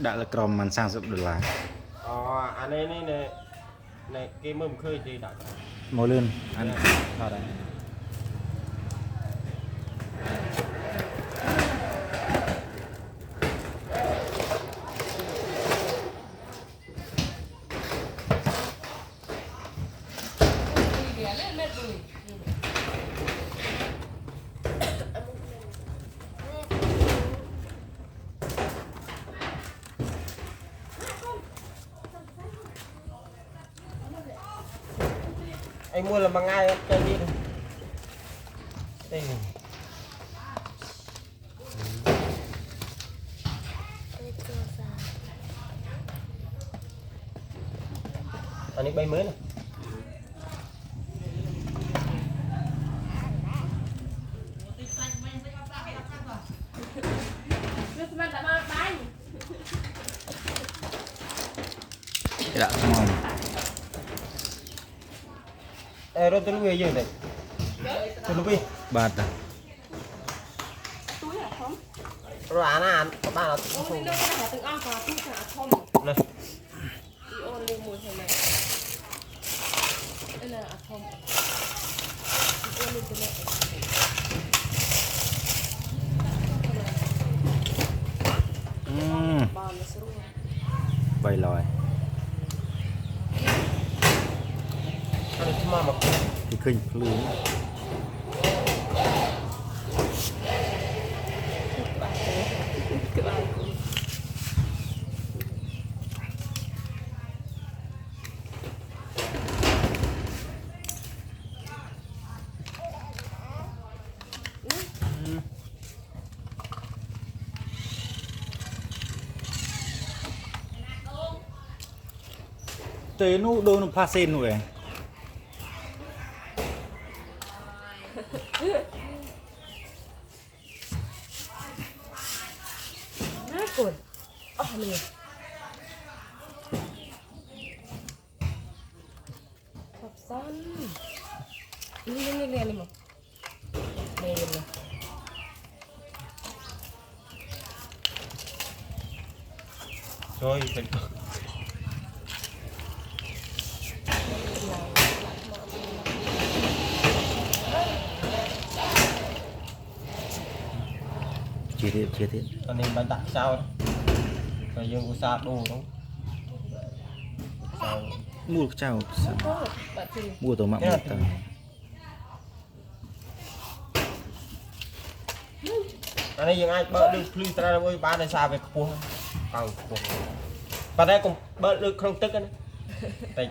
đã là crom mình sang $30. Anh ấy này cái mâm khơi thì đã Ngồi lên anh vào đây. anh mua là bằng ai chơi đi đây anh ấy bay mới này Tidak semua. rồi tôi nuôi gì đây tôi nuôi Bát à. Túi hả không? rồi ăn ba là Ôi, nó là từng ăn vào túi hả không? này Đi ôn lên mùi thế này. Đây là không. Đi ôn lên thế này. Bò nó sẽ luôn. Bay lòi. anh ấy mà Thì khinh lưới. Cái bài của Tế nó đôi nó pha sen rồi. nát cồn. Mình Hộp son. Lên đi một. Đây này. rồi phải Chia thiệt. anh ấy bán đặt sao rồi dương của sa đồ đúng sao Mua chào. Có bạn thì Mua tổ mạng một tầng. anh ấy dương ai bớt được lưu tra với ba này xa về cua càng cua và đây cũng bớt được không tức anh đây